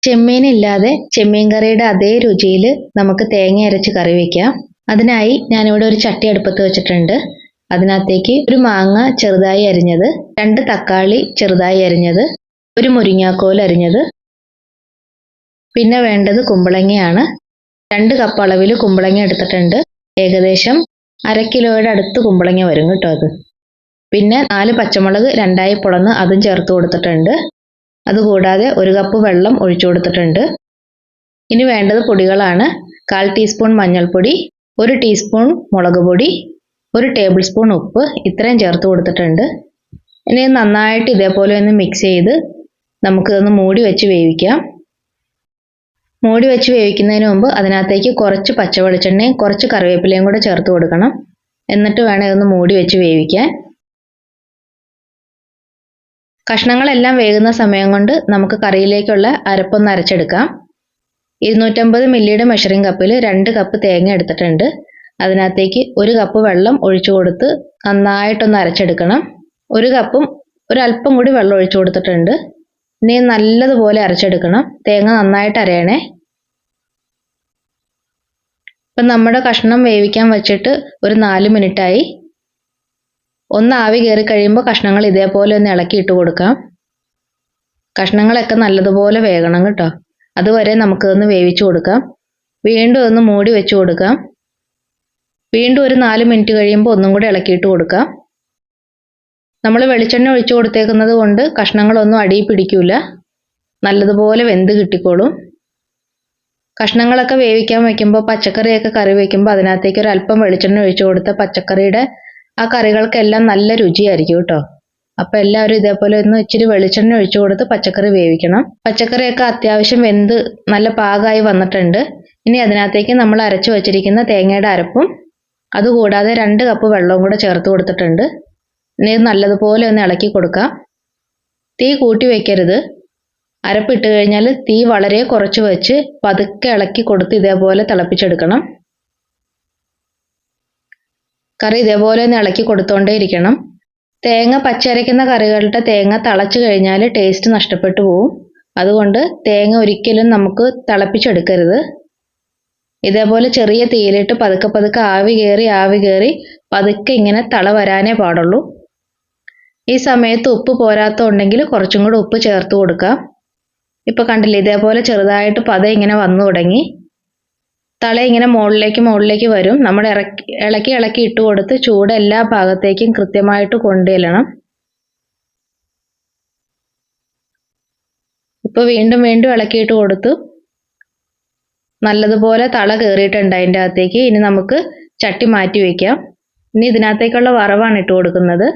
ചെമ്മീനില്ലാതെ ചെമ്മീൻ കറിയുടെ അതേ രുചിയിൽ നമുക്ക് തേങ്ങ അരച്ച് കറി വയ്ക്കാം. അതിനായി ഞാനിവിടെ ഒരു ചട്ടി അടുപ്പത്ത് വെച്ചിട്ടുണ്ട്. അതിനകത്തേക്ക് ഒരു മാങ്ങ ചെറുതായി അരിഞ്ഞത്, 2 തക്കാളി ചെറുതായി അരിഞ്ഞത്, ഒരു മുരിങ്ങാക്കോൽ അരിഞ്ഞത്, പിന്നെ വേണ്ടത് കുമ്പളങ്ങയാണ്. 2 കപ്പ് അളവിൽ കുമ്പളങ്ങ എടുത്തിട്ടുണ്ട്. ഏകദേശം 1/2 കിലോയുടെ അടുത്ത് കുമ്പളങ്ങ വരും കേട്ടോ അത്. പിന്നെ 4 പച്ചമുളക് 2ആയി പൊളന്ന് അതും ചേർത്ത് കൊടുത്തിട്ടുണ്ട്. അതുകൂടാതെ 1 കപ്പ് വെള്ളം ഒഴിച്ചു കൊടുത്തിട്ടുണ്ട്. ഇനി വേണ്ടത് പൊടികളാണ്. 1/4 ടീസ്പൂൺ മഞ്ഞൾപ്പൊടി, 1 ടീസ്പൂൺ മുളക് പൊടി, 1 ടേബിൾ സ്പൂൺ ഉപ്പ്, ഇത്രയും ചേർത്ത് കൊടുത്തിട്ടുണ്ട്. ഇനി നന്നായിട്ട് ഇതേപോലെ ഒന്ന് മിക്സ് ചെയ്ത് നമുക്കിതൊന്ന് മൂടി വെച്ച് വേവിക്കാം. മൂടി വെച്ച് വേവിക്കുന്നതിന് മുമ്പ് അതിനകത്തേക്ക് കുറച്ച് പച്ചവെളിച്ചെണ്ണയും കുറച്ച് കറിവേപ്പിലയും കൂടെ ചേർത്ത് കൊടുക്കണം. എന്നിട്ട് വേണം ഇതൊന്ന് മൂടി വെച്ച് വേവിക്കാൻ. കഷ്ണങ്ങളെല്ലാം വേകുന്ന സമയം കൊണ്ട് നമുക്ക് കറിയിലേക്കുള്ള അരപ്പൊന്ന് അരച്ചെടുക്കാം. 250 മില്ലിയുടെ മെഷറിംഗ് കപ്പിൽ 2 കപ്പ് തേങ്ങ എടുത്തിട്ടുണ്ട്. അതിനകത്തേക്ക് 1 കപ്പ് വെള്ളം ഒഴിച്ചു കൊടുത്ത് നന്നായിട്ടൊന്ന് അരച്ചെടുക്കണം. 1 കപ്പും ഒരല്പം കൂടി വെള്ളം ഒഴിച്ചു കൊടുത്തിട്ടുണ്ട്. ഇനി നല്ലതുപോലെ അരച്ചെടുക്കണം. തേങ്ങ നന്നായിട്ട് അരയണേ. ഇപ്പം നമ്മുടെ കഷ്ണം വേവിക്കാൻ വെച്ചിട്ട് ഒരു 4 മിനിറ്റായി. ഒന്ന് ആവി കയറി കഴിയുമ്പോൾ കഷ്ണങ്ങൾ ഇതേപോലെ ഒന്ന് ഇളക്കിയിട്ട് കൊടുക്കാം. കഷ്ണങ്ങളൊക്കെ നല്ലതുപോലെ വേകണം കേട്ടോ. അതുവരെ നമുക്കിതൊന്ന് വേവിച്ചു കൊടുക്കാം. വീണ്ടും ഒന്ന് മൂടി വെച്ച് കൊടുക്കാം. വീണ്ടും ഒരു 4 മിനിറ്റ് കഴിയുമ്പോൾ ഒന്നും കൂടി ഇളക്കിയിട്ട് കൊടുക്കാം. നമ്മൾ വെളിച്ചെണ്ണ ഒഴിച്ചു കൊടുത്തേക്കുന്നത് കൊണ്ട് കഷ്ണങ്ങളൊന്നും അടിയിൽ പിടിക്കില്ല, നല്ലതുപോലെ വെന്ത് കിട്ടിക്കോളും. കഷ്ണങ്ങളൊക്കെ വേവിക്കാൻ വയ്ക്കുമ്പോൾ പച്ചക്കറിയൊക്കെ കറി വയ്ക്കുമ്പോൾ അതിനകത്തേക്ക് ഒരു അല്പം വെളിച്ചെണ്ണ ഒഴിച്ചു കൊടുത്ത പച്ചക്കറിയുടെ ആ കറികൾക്കെല്ലാം നല്ല രുചിയായിരിക്കും കേട്ടോ. അപ്പോൾ എല്ലാവരും ഇതേപോലെ ഒന്ന് ഇച്ചിരി വെളിച്ചെണ്ണ ഒഴിച്ചു കൊടുത്ത് പച്ചക്കറി വേവിക്കണം. പച്ചക്കറിയൊക്കെ അത്യാവശ്യം വെന്ത് നല്ല പാകമായി വന്നിട്ടുണ്ട്. ഇനി അതിനകത്തേക്ക് നമ്മൾ അരച്ചു വച്ചിരിക്കുന്ന തേങ്ങയുടെ അരപ്പും അതുകൂടാതെ 2 കപ്പ് വെള്ളവും കൂടെ ചേർത്ത് കൊടുത്തിട്ടുണ്ട്. ഇനി ഇത് നല്ലതുപോലെ ഒന്ന് ഇളക്കി കൊടുക്കാം. തീ കൂട്ടി വയ്ക്കരുത്. അരപ്പിട്ട് കഴിഞ്ഞാൽ തീ വളരെ കുറച്ച് വെച്ച് പതുക്കെ ഇളക്കി കൊടുത്ത് ഇതേപോലെ തിളപ്പിച്ചെടുക്കണം. കറി ഇതേപോലെ ഒന്ന് ഇളക്കി കൊടുത്തോണ്ടേ ഇരിക്കണം. തേങ്ങ പച്ചരയ്ക്കുന്ന കറികളുടെ തേങ്ങ തിളച്ച് കഴിഞ്ഞാൽ ടേസ്റ്റ് നഷ്ടപ്പെട്ടു പോവും. അതുകൊണ്ട് തേങ്ങ ഒരിക്കലും നമുക്ക് തിളപ്പിച്ചെടുക്കരുത്. ഇതേപോലെ ചെറിയ തീയിലിട്ട് പതുക്കെ പതുക്കെ ആവി കയറി പതുക്കെ ഇങ്ങനെ തിള വരാനേ പാടുള്ളൂ. ഈ സമയത്ത് ഉപ്പ് പോരാത്തതുണ്ടെങ്കിൽ കുറച്ചും കൂടെ ഉപ്പ് ചേർത്ത് കൊടുക്കാം. ഇപ്പോൾ കണ്ടില്ലേ, ഇതേപോലെ ചെറുതായിട്ട് ഇങ്ങനെ വന്നു തുടങ്ങി. തള ഇങ്ങനെ മുകളിലേക്ക് വരും. നമ്മൾ ഇളക്കി ഇട്ട് കൊടുത്ത് ചൂട് എല്ലാ ഭാഗത്തേക്കും കൃത്യമായിട്ട് കൊണ്ടുചെല്ലണം. ഇപ്പോൾ വീണ്ടും ഇളക്കിയിട്ട് കൊടുത്തു. നല്ലതുപോലെ തള കയറിയിട്ടുണ്ട് അതിൻ്റെ അകത്തേക്ക്. ഇനി നമുക്ക് ചട്ടി മാറ്റി വയ്ക്കാം. ഇനി ഇതിനകത്തേക്കുള്ള വറവാണ് ഇട്ട് കൊടുക്കുന്നത്.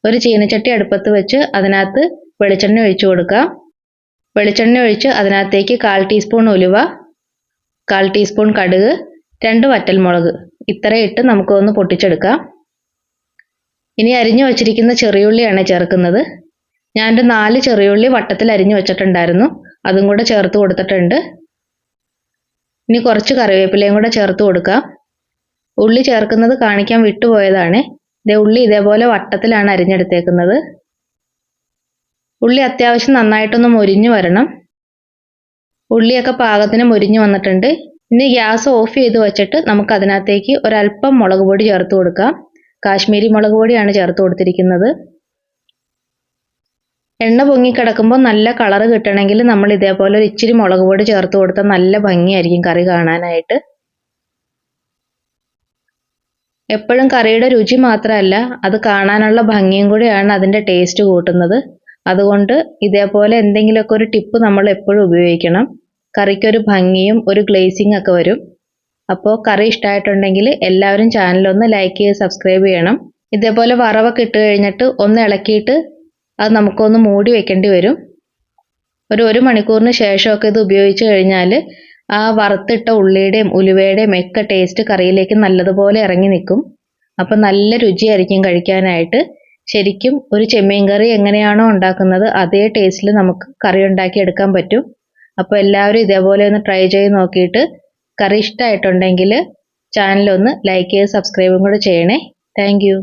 ഒരു ചീനച്ചട്ടി അടുപ്പത്ത് വെച്ച് അതിനകത്ത് വെളിച്ചെണ്ണ ഒഴിച്ചു കൊടുക്കാം. വെളിച്ചെണ്ണ ഒഴിച്ച് അതിനകത്തേക്ക് 1/4 ടീസ്പൂൺ ഉലുവ, 1/4 ടീസ്പൂൺ കടുക്, 2 വറ്റൽമുളക് ഇത്രയും ഇട്ട് നമുക്കൊന്ന് പൊട്ടിച്ചെടുക്കാം. ഇനി അരിഞ്ഞു വച്ചിരിക്കുന്ന ചെറിയുള്ളിയാണ് ചേർക്കുന്നത്. ഞാനൊരു 4 ചെറിയുള്ളി വട്ടത്തിൽ അരിഞ്ഞു വെച്ചിട്ടുണ്ടായിരുന്നു, അതും കൂടെ ചേർത്ത് കൊടുത്തിട്ടുണ്ട്. ഇനി കുറച്ച് കറിവേപ്പിലയും കൂടെ ചേർത്ത് കൊടുക്കാം. ഉള്ളി ചേർക്കുന്നത് കാണിക്കാൻ വിട്ടുപോയതാണ്. ഉള്ളി ഇതേപോലെ വട്ടത്തിലാണ് അരിഞ്ഞെടുത്തേക്കുന്നത്. ഉള്ളി അത്യാവശ്യം നന്നായിട്ടൊന്ന് മൊരിഞ്ഞു വരണം. ഉള്ളിയൊക്കെ പാകത്തിന് മൊരിഞ്ഞു വന്നിട്ടുണ്ട്. ഇനി ഗ്യാസ് ഓഫ് ചെയ്ത് വെച്ചിട്ട് നമുക്ക് അതിനകത്തേക്ക് ഒരല്പം മുളക് പൊടി ചേർത്ത് കൊടുക്കാം. കാശ്മീരി മുളക് പൊടിയാണ് ചേർത്ത് കൊടുത്തിരിക്കുന്നത്. എണ്ണ പൊങ്ങിക്കിടക്കുമ്പോൾ നല്ല കളർ കിട്ടണമെങ്കിൽ നമ്മൾ ഇതേപോലെ ഒരു ഇച്ചിരി മുളക് പൊടി ചേർത്ത് കൊടുത്താൽ നല്ല ഭംഗിയായിരിക്കും കറി കാണാനായിട്ട്. എപ്പോഴും കറിയുടെ രുചി മാത്രമല്ല, അത് കാണാനുള്ള ഭംഗിയും കൂടിയാണ് അതിൻ്റെ ടേസ്റ്റ് കൂട്ടുന്നത്. അതുകൊണ്ട് ഇതേപോലെ എന്തെങ്കിലുമൊക്കെ ഒരു ടിപ്പ് നമ്മൾ എപ്പോഴും ഉപയോഗിക്കണം. കറിക്കൊരു ഭംഗിയും ഒരു ഗ്ലേസിംഗ് ഒക്കെ വരും. അപ്പോൾ കറി ഇഷ്ടമായിട്ടുണ്ടെങ്കിൽ എല്ലാവരും ചാനലൊന്ന് ലൈക്ക് ചെയ്ത് സബ്സ്ക്രൈബ് ചെയ്യണം. ഇതേപോലെ വറവൊക്കെ ഇട്ട് കഴിഞ്ഞിട്ട് ഒന്ന് ഇളക്കിയിട്ട് അത് നമുക്കൊന്ന് മൂടി വെക്കേണ്ടി വരും. ഒരു മണിക്കൂറിന് ശേഷമൊക്കെ ഇത് ഉപയോഗിച്ച് കഴിഞ്ഞാൽ ആ വറുത്തിട്ട ഉള്ളിയുടെയും ഉലുവയുടെയും ഒക്കെ ടേസ്റ്റ് കറിയിലേക്ക് നല്ലതുപോലെ ഇറങ്ങി നിൽക്കും. അപ്പം നല്ല രുചിയായിരിക്കും കഴിക്കാനായിട്ട്. ശരിക്കും ഒരു ചെമ്മീൻ കറി എങ്ങനെയാണോ ഉണ്ടാക്കുന്നത് അതേ ടേസ്റ്റിൽ നമുക്ക് കറി ഉണ്ടാക്കി എടുക്കാൻ പറ്റും. അപ്പോൾ എല്ലാവരും ഇതേപോലെ ഒന്ന് ട്രൈ ചെയ്ത് നോക്കിയിട്ട് കറി ഇഷ്ടമായിട്ടുണ്ടെങ്കിൽ ചാനലൊന്ന് ലൈക്ക് ചെയ്ത് സബ്സ്ക്രൈബും കൂടെ ചെയ്യണേ. Thank you.